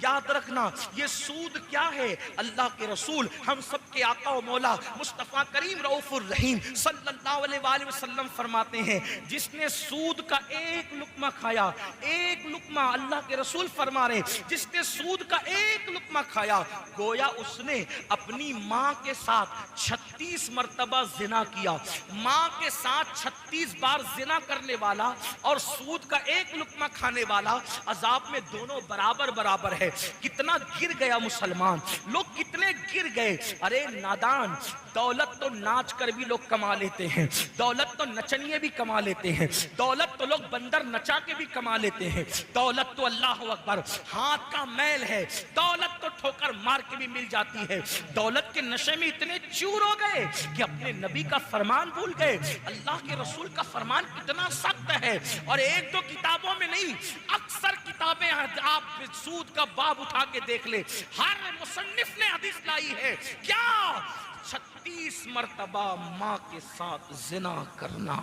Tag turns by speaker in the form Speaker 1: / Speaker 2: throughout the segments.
Speaker 1: یاد رکھنا یہ سود کیا ہے؟ اللہ کے رسول ہم سب کے آقا و مولا مصطفیٰ کریم رؤوف الرحیم صلی اللہ علیہ وآلہ وسلم فرماتے ہیں جس نے سود کا ایک لقمہ کھایا، ایک لقمہ، اللہ کے رسول فرما رہے جس نے سود کا ایک لقمہ کھایا گویا اس نے اپنی ماں کے ساتھ 36 مرتبہ زنا کیا۔ ماں کے ساتھ 36 بار زنا کرنے والا اور سود کا ایک لقمہ کھانے والا عذاب میں دونوں برابر برابر ہے۔ کتنا گر گیا مسلمان، لوگ کتنے گر گئے۔ ارے نادان، دولت تو ناچ کر بھی لوگ کما لیتے ہیں، دولت تو نچنیے بھی کما لیتے ہیں، دولت تو لوگ بندر نچا کے بھی کما لیتے ہیں، دولت تو اللہ اکبر ہاتھ کا میل ہے، دولت تو ٹھوکر مار کے بھی مل جاتی ہے۔ دولت کے نشے میں اتنے چور ہو گئے کہ اپنے نبی کا فرمان بھول گئے۔ اللہ کے رسول کا فرمان کتنا سخت ہے، اور ایک دو کتابوں میں نہیں، اکثر کتابیں آپ سود کا باب اٹھا کے دیکھ لے، ہر مصنف نے حدیث لائی ہے کیا 36 مرتبہ ماں کے ساتھ زنا کرنا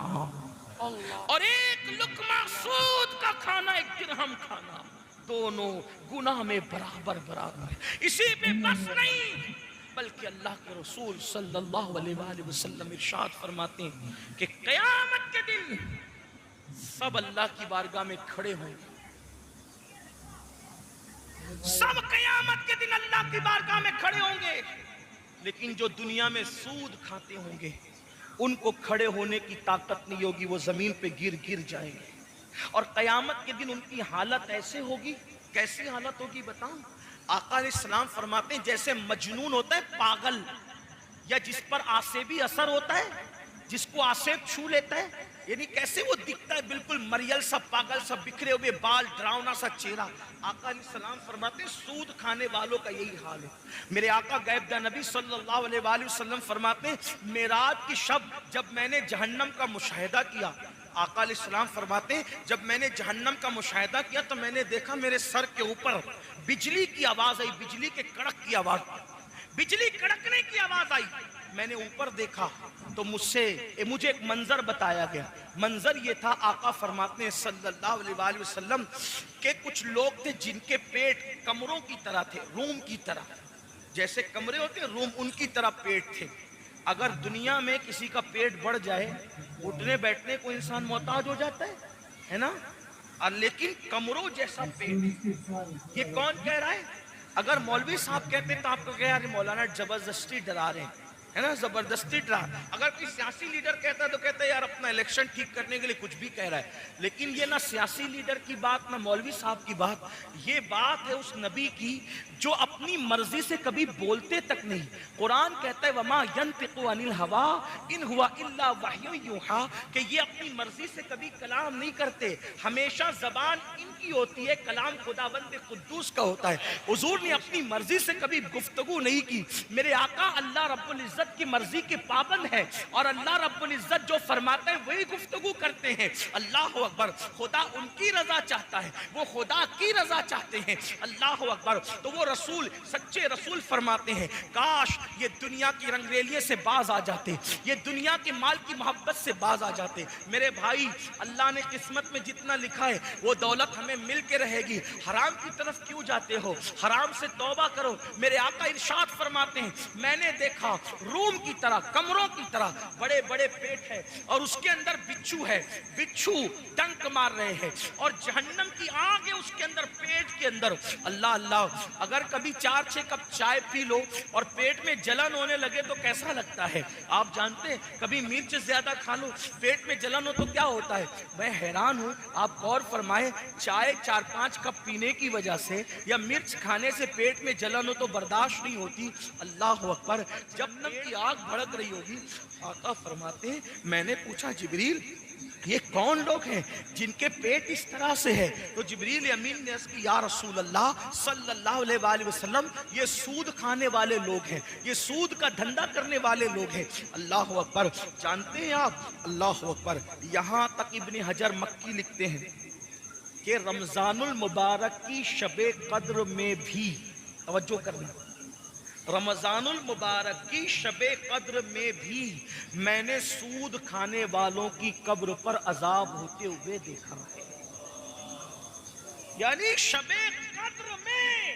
Speaker 1: اور ایک لقمہ سود کا کھانا، ایک درہم کھانا، دونوں گناہ میں برابر برابر ہے۔ اسی پہ بس نہیں بلکہ اللہ کے رسول صلی اللہ علیہ وآلہ وسلم ارشاد فرماتے ہیں کہ قیامت کے دن سب اللہ کی بارگاہ میں کھڑے ہوں گے، سب قیامت کے دن اللہ کی بارگاہ میں کھڑے ہوں گے، لیکن جو دنیا میں سود کھاتے ہوں گے ان کو کھڑے ہونے کی طاقت نہیں ہوگی، وہ زمین پہ گر گر جائیں گے، اور قیامت کے دن ان کی حالت ایسے ہوگی، کیسی حالت ہوگی بتاؤں؟ آقا علیہ السلام فرماتے ہیں جیسے مجنون ہوتا ہے پاگل، یا جس پر آسیبی اثر ہوتا ہے، جس کو آسیب چھو لیتا ہے، یعنی کیسے وہ دکھتا ہے، بالکل مریل سا، پاگل سا، بکھرے ہوئے بال، ڈراؤنا سا چہرہ۔ آقا علیہ السلام فرماتے ہیں سود کھانے والوں کا یہی حال ہے۔ میرے آقا غیب داں نبی صلی اللہ علیہ وآلہ وسلم فرماتے ہیں معراج کی شب جب میں نے جہنم کا مشاہدہ کیا، آقا علیہ السلام فرماتے ہیں جب میں نے جہنم کا مشاہدہ کیا تو میں نے دیکھا میرے سر کے اوپر بجلی کی آواز آئی، بجلی کے کڑک کی آواز، بجلی کڑکنے کی آواز آئی۔ میں نے اوپر دیکھا تو مجھے ایک منظر بتایا گیا، منظر یہ تھا، آقا فرماتے ہیں صلی اللہ علیہ وآلہ وسلم کہ کچھ لوگ تھے جن کے پیٹ کمروں کی طرح تھے، روم کی طرح، جیسے کمرے ہوتے ہیں روم، ان کی طرح پیٹ تھے۔ اگر دنیا میں کسی کا پیٹ بڑھ جائے اٹھنے بیٹھنے کو انسان محتاج ہو جاتا ہے نا، لیکن کمروں جیسا پیٹ۔ یہ کون کہہ رہا ہے؟ اگر مولوی صاحب کہتے تو آپ کو کہہ رہے مولانا زبردستی ڈرا رہے ہیں، ہے نا، زبردستی ڈرا۔ اگر کوئی سیاسی لیڈر کہتا ہے تو کہتا ہے یار اپنا الیکشن ٹھیک کرنے کے لیے کچھ بھی کہہ رہا ہے، لیکن یہ نہ سیاسی لیڈر کی بات نہ مولوی صاحب کی بات، یہ بات ہے اس نبی کی جو اپنی مرضی سے کبھی بولتے تک نہیں۔ قرآن کہتا ہے وما ينطق عن الهوى ان هو الا وحی یوحی، کہ یہ اپنی مرضی سے کبھی کلام نہیں کرتے، ہمیشہ زبان ان کی ہوتی ہے، کلام خداوند قدوس کا ہوتا ہے۔ حضور نے اپنی مرضی سے کبھی گفتگو نہیں کی۔ میرے آقا اللہ رب العزت کی مرضی کے پابند ہے، اور اللہ رب العزت جو فرماتے ہیں وہی گفتگو کرتے ہیں۔ اللہ اکبر، خدا ان کی رضا چاہتا ہے، وہ خدا کی رضا چاہتے ہیں۔ اللہ اکبر، تو وہ رسول، سچے رسول فرماتے ہیں کاش یہ دنیا کی رنگریلیے سے باز آ جاتے، یہ دنیا کے مال کی محبت سے باز آ جاتے۔ میرے بھائی، اللہ نے قسمت میں جتنا لکھا ہے وہ دولت ہمیں مل کے رہے گی، حرام کی طرف کیوں جاتے ہو؟ حرام سے توبہ کرو۔ میرے آقا ارشاد فرماتے ہیں میں نے دیکھا روم کی طرح، کمروں کی طرح بڑے بڑے پیٹ ہے، اور اس کے اندر بچھو ہے، بچھو ڈنک مار رہے ہیں، اور جہنم کی آگ ہے اس کے اندر، پیٹ کے اندر۔ اللہ اللہ، اگر کبھی 4-6 کپ چائے پی لو اور پیٹ میں جلن ہونے لگے تو کیسا لگتا ہے؟ آپ جانتے ہیں کبھی مرچ زیادہ کھا لو پیٹ میں جلن ہو تو کیا ہوتا ہے؟ میں حیران ہوں، آپ غور فرمائیں، چائے 4-5 کپ پینے کی وجہ سے یا مرچ کھانے سے پیٹ میں جلن ہو تو برداشت نہیں ہوتی۔ اللہ اکبر، جب تک کی آگ بھڑک رہی ہوگی، آقا فرماتے ہیں میں نے پوچھا جبریل یہ کون لوگ ہیں جن کے پیٹ اس طرح سے ہے؟ تو جبریل امین نے عرض کی یا رسول اللہ صلی اللہ علیہ وآلہ وسلم یہ سود کھانے والے لوگ ہیں، یہ سود کا دھندا کرنے والے لوگ ہیں۔ اللہ اکبر، جانتے ہیں آپ، اللہ اکبر، یہاں تک ابن حجر مکی لکھتے ہیں کہ رمضان المبارک کی شب قدر میں بھی، توجہ کرنا، رمضان المبارک کی شب قدر میں بھی میں نے سود کھانے والوں کی قبر پر عذاب ہوتے ہوئے دیکھا ہے۔ یعنی شب قدر میں